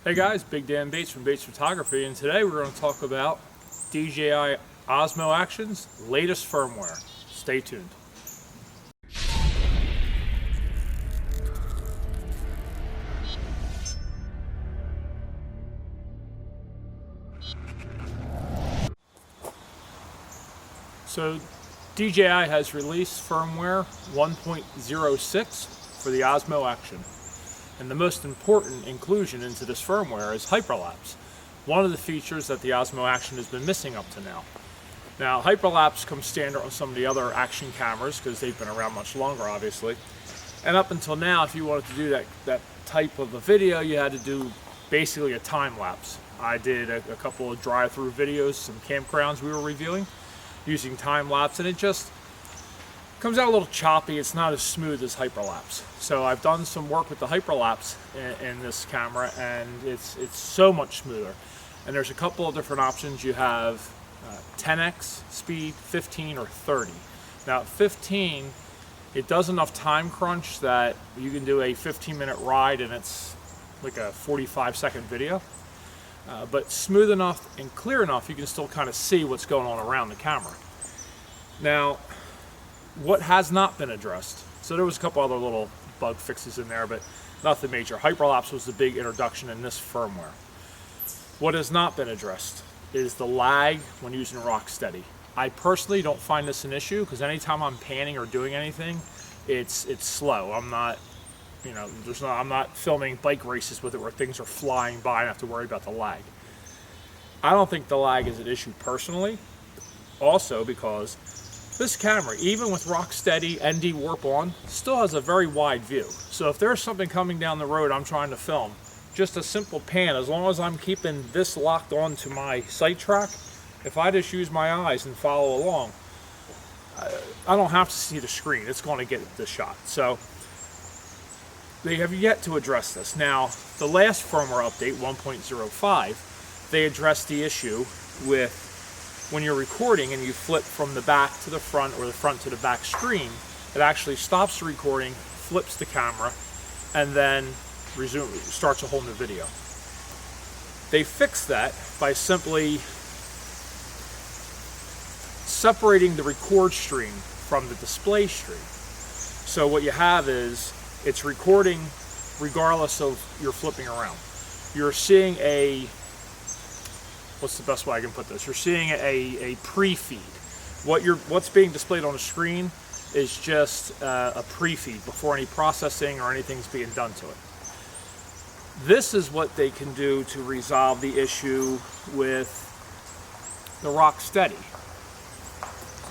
Hey guys, Big Dan Bates from Bates Photography, and today we're going to talk about DJI Osmo Action's latest firmware. Stay tuned. So DJI has released firmware 1.06 for the Osmo Action. And the most important inclusion into this firmware is hyperlapse, one of the features that the Osmo Action has been missing up to now. Now, hyperlapse comes standard on some of the other action cameras because they've been around much longer, obviously. And up until now, if you wanted to do that type of a video, you had to do basically a time lapse. I did a couple of drive-through videos, some campgrounds we were reviewing using time lapse, and it just comes out a little choppy. It's not as smooth as hyperlapse. So I've done some work with the hyperlapse in this camera, and it's so much smoother. And there's a couple of different options. You have 10x speed, 15, or 30. Now at 15, it does enough time crunch that you can do a 15-minute ride and it's like a 45-second video. But smooth enough and clear enough, you can still kind of see what's going on around the camera. Now, what has not been addressed? So there was a couple other little bug fixes in there, but nothing major. Hyperlapse was the big introduction in this firmware. What has not been addressed is the lag when using Rocksteady. I personally don't find this an issue because anytime I'm panning or doing anything, it's slow. I'm not, I'm not filming bike races with it where things are flying by and I have to worry about the lag. I don't think the lag is an issue personally. Also because this camera, even with Rocksteady ND warp on, still has a very wide view. So if there's something coming down the road I'm trying to film, just a simple pan, as long as I'm keeping this locked onto my sight track, if I just use my eyes and follow along, I don't have to see the screen. It's going to get the shot. So they have yet to address this. Now, the last firmware update, 1.05, they addressed the issue with when you're recording and you flip from the back to the front or the front to the back screen, it actually stops the recording, flips the camera, and then starts a whole new video. They fixed that by simply separating the record stream from the display stream. So what you have is it's recording regardless of you're flipping around. You're seeing what's the best way I can put this? You're seeing a pre-feed. What's being displayed on the screen is just a pre-feed before any processing or anything's being done to it. This is what they can do to resolve the issue with the Rocksteady.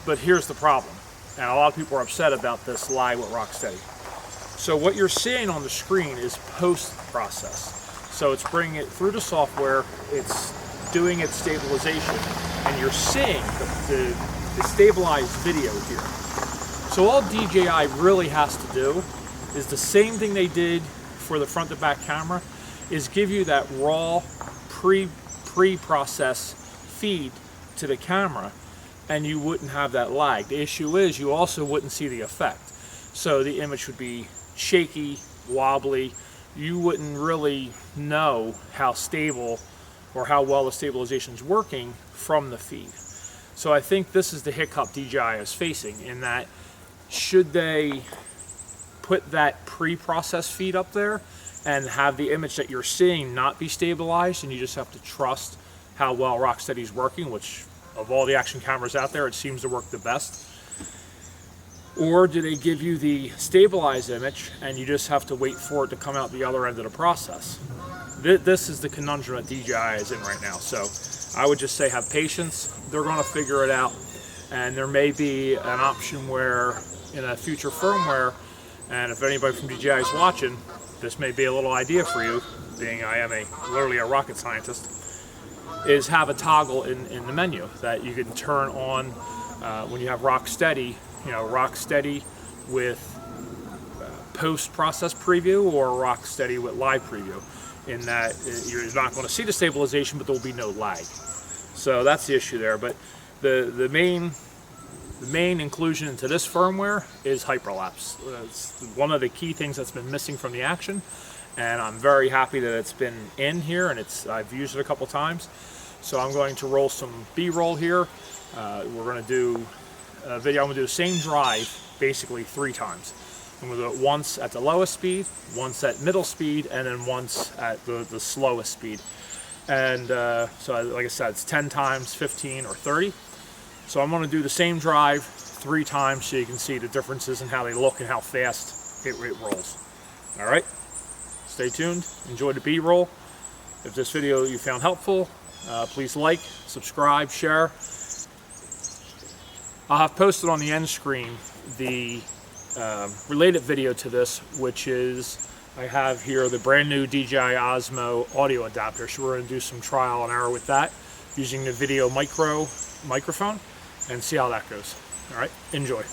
But here's the problem, and a lot of people are upset about this lag with Rocksteady. So what you're seeing on the screen is post-process. So it's bringing it through the software, it's doing its stabilization, and you're seeing the stabilized video here. So all DJI really has to do is the same thing they did for the front to back camera, is give you that raw pre-process feed to the camera, and you wouldn't have that lag. The issue is you also wouldn't see the effect. So the image would be shaky, wobbly. You wouldn't really know how stable or how well the stabilization is working from the feed. So I think this is the hiccup DJI is facing, in that should they put that pre-process feed up there and have the image that you're seeing not be stabilized, and you just have to trust how well Rocksteady is working, which of all the action cameras out there, it seems to work the best. Or do they give you the stabilized image and you just have to wait for it to come out the other end of the process? This is the conundrum that DJI is in right now. So I would just say have patience. They're going to figure it out. And there may be an option where in a future firmware, and if anybody from DJI is watching, this may be a little idea for you, being I am literally a rocket scientist, is have a toggle in the menu that you can turn on when you have Rocksteady, Rocksteady with post-process preview or Rocksteady with live preview, in that you're not going to see the stabilization, but there will be no lag. So that's the issue there. But the main inclusion into this firmware is hyperlapse. It's one of the key things that's been missing from the Action, and I'm very happy that it's been in here, and I've used it a couple times. So I'm going to roll some B-roll here. We're going to do a video. I'm going to do the same drive basically 3 times. I'm going to do it once at the lowest speed, once at middle speed, and then once at the slowest speed. And so like I said, it's 10 times, 15, or 30. So I'm going to do the same drive 3 times so you can see the differences in how they look and how fast it rolls. All right, stay tuned, enjoy the B-roll. If this video you found helpful, please like, subscribe, share. I'll have posted on the end screen the related video to this, which is, I have here the brand new DJI Osmo audio adapter. So we're going to do some trial and error with that using the video microphone and see how that goes. All right, enjoy.